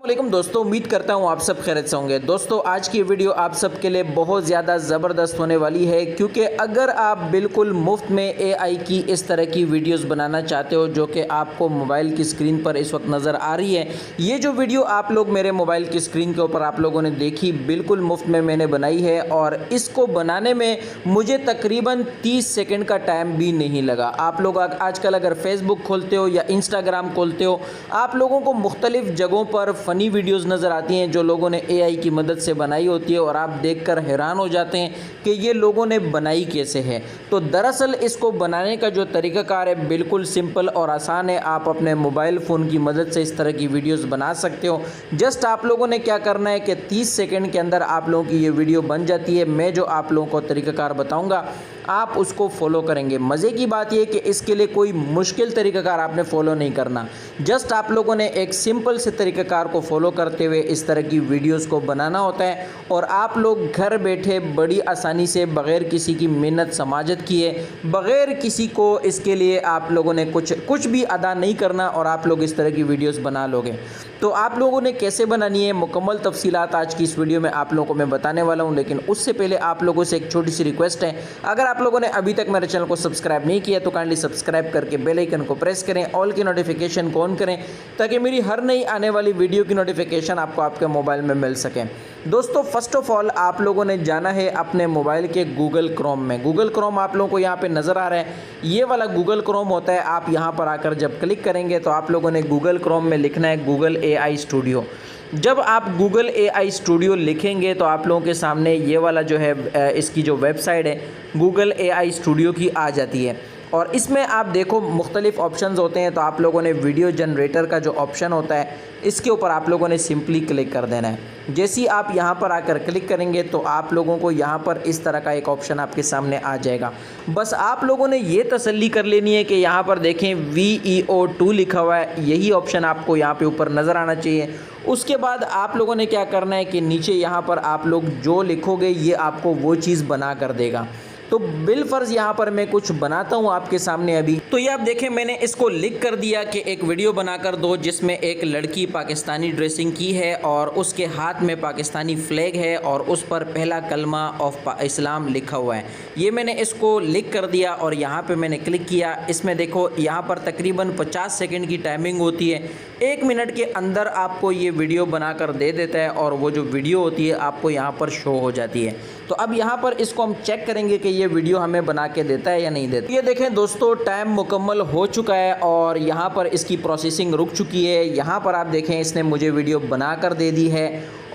वालेकुम दोस्तों, उम्मीद करता हूँ आप सब खैरियत से होंगे। दोस्तों आज की वीडियो आप सबके लिए बहुत ज़्यादा ज़बरदस्त होने वाली है, क्योंकि अगर आप बिल्कुल मुफ्त में एआई की इस तरह की वीडियोस बनाना चाहते हो जो कि आपको मोबाइल की स्क्रीन पर इस वक्त नज़र आ रही है। ये जो वीडियो आप लोग मेरे मोबाइल की स्क्रीन के ऊपर आप लोगों ने देखी, बिल्कुल मुफ्त में मैंने बनाई है और इसको बनाने में मुझे तकरीबन 30 सेकेंड का टाइम भी नहीं लगा। आप लोग आजकल अगर फेसबुक खोलते हो या इंस्टाग्राम खोलते हो, आप लोगों को मुख्तलिफ जगहों पर फ़नी वीडियोस नज़र आती हैं जो लोगों ने एआई की मदद से बनाई होती है और आप देखकर हैरान हो जाते हैं कि ये लोगों ने बनाई कैसे है। तो दरअसल इसको बनाने का जो तरीक़ाकार है बिल्कुल सिंपल और आसान है। आप अपने मोबाइल फ़ोन की मदद से इस तरह की वीडियोस बना सकते हो। जस्ट आप लोगों ने क्या करना है कि 30 सेकंड के अंदर आप लोगों की ये वीडियो बन जाती है। मैं जो आप लोगों को तरीक़ाकार बताऊँगा आप उसको फॉलो करेंगे। मज़े की बात यह कि इसके लिए कोई मुश्किल तरीक़ाकार आपने फ़ॉलो नहीं करना। जस्ट आप लोगों ने एक सिंपल से तरीक़ाकार को फॉलो करते हुए इस तरह की वीडियोस को बनाना होता है और आप लोग घर बैठे बड़ी आसानी से बग़ैर किसी की मेहनत समाजत किए, बग़ैर किसी को इसके लिए आप लोगों ने कुछ भी अदा नहीं करना और आप लोग इस तरह की वीडियोस बना लोगे। तो आप लोगों ने कैसे बनानी है मुकम्मल तफसीलात आज की इस वीडियो में आप लोगों को मैं बताने वाला हूं। लेकिन उससे पहले आप लोगों से एक छोटी सी रिक्वेस्ट है, अगर आप लोगों ने अभी तक मेरे चैनल को सब्सक्राइब नहीं किया तो काइंडली सब्सक्राइब करके बेल आइकन को प्रेस करें, ऑल की नोटिफिकेशन को ऑन करें ताकि मेरी हर नई आने वाली वीडियो की नोटिफिकेशन आपको आपके मोबाइल में मिल सके। दोस्तों फर्स्ट ऑफ ऑल आप लोगों ने जाना है अपने मोबाइल के गूगल क्रोम में। गूगल क्रोम आप लोगों को यहाँ पे नज़र आ रहा है, ये वाला गूगल क्रोम होता है। आप यहाँ पर आकर जब क्लिक करेंगे तो आप लोगों ने गूगल क्रोम में लिखना है गूगल एआई स्टूडियो। जब आप गूगल एआई स्टूडियो लिखेंगे तो आप लोगों के सामने ये वाला जो है इसकी जो वेबसाइट है गूगल एआई स्टूडियो की आ जाती है और इसमें आप देखो मुख्तलिफ़ ऑप्शंस होते हैं। तो आप लोगों ने वीडियो जनरेटर का जो ऑप्शन होता है इसके ऊपर आप लोगों ने सिंपली क्लिक कर देना है। जैसे ही आप यहाँ पर आकर क्लिक करेंगे तो आप लोगों को यहाँ पर इस तरह का एक ऑप्शन आपके सामने आ जाएगा। बस आप लोगों ने ये तसल्ली कर लेनी है कि यहाँ पर देखें VEO2 लिखा हुआ है, यही ऑप्शन आपको यहाँ पे ऊपर नज़र आना चाहिए। उसके बाद आप लोगों ने क्या करना है कि नीचे यहाँ पर आप लोग जो लिखोगे ये आपको वो चीज़ बना कर देगा। तो बिलफर्ज यहाँ पर मैं कुछ बनाता हूँ आपके सामने अभी। तो ये आप देखें मैंने इसको लिख कर दिया कि एक वीडियो बनाकर दो जिसमें एक लड़की पाकिस्तानी ड्रेसिंग की है और उसके हाथ में पाकिस्तानी फ्लैग है और उस पर पहला कलमा ऑफ इस्लाम लिखा हुआ है। ये मैंने इसको लिख कर दिया और यहाँ पे मैंने क्लिक किया। इसमें देखो यहाँ पर तकरीबन 50 सेकंड की टाइमिंग होती है। 1 मिनट के अंदर आपको ये वीडियो बनाकर दे देता है और वो जो वीडियो होती है आपको यहाँ पर शो हो जाती है। तो अब यहाँ पर इसको हम चेक करेंगे कि ये वीडियो हमें बना के देता है या नहीं देता। ये देखें दोस्तों टाइम मुकम्मल हो चुका है और यहाँ पर इसकी प्रोसेसिंग रुक चुकी है। यहाँ पर आप देखें इसने मुझे वीडियो बना कर दे दी है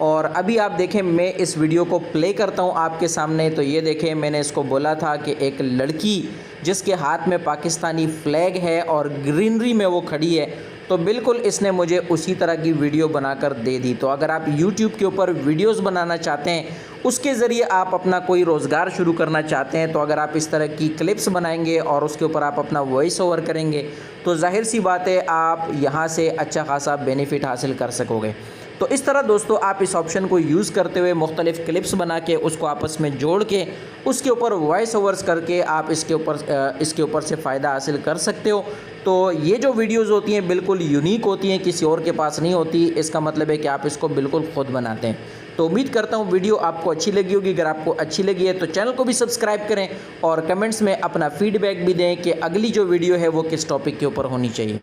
और अभी आप देखें मैं इस वीडियो को प्ले करता हूँ आपके सामने। तो ये देखें मैंने इसको बोला था कि एक लड़की जिसके हाथ में पाकिस्तानी फ्लैग है और ग्रीनरी में वो खड़ी है, तो बिल्कुल इसने मुझे उसी तरह की वीडियो बनाकर दे दी। तो अगर आप YouTube के ऊपर वीडियोस बनाना चाहते हैं, उसके ज़रिए आप अपना कोई रोज़गार शुरू करना चाहते हैं, तो अगर आप इस तरह की क्लिप्स बनाएंगे और उसके ऊपर आप अपना वॉइस ओवर करेंगे तो जाहिर सी बात है आप यहाँ से अच्छा खासा बेनिफिट हासिल कर सकोगे। तो इस तरह दोस्तों आप इस ऑप्शन को यूज़ करते हुए मुख्तलिफ़ क्लिप्स बना के उसको आपस में जोड़ के उसके ऊपर वॉइस ओवर्स करके आप इसके ऊपर से फ़ायदा हासिल कर सकते हो। तो ये जो वीडियोस होती हैं बिल्कुल यूनिक होती हैं, किसी और के पास नहीं होती। इसका मतलब है कि आप इसको बिल्कुल ख़ुद बनाते हैं। तो उम्मीद करता हूँ वीडियो आपको अच्छी लगी होगी। अगर आपको अच्छी लगी है तो चैनल को भी सब्सक्राइब करें और कमेंट्स में अपना फीडबैक भी दें कि अगली जो वीडियो है वो किस टॉपिक के ऊपर होनी चाहिए।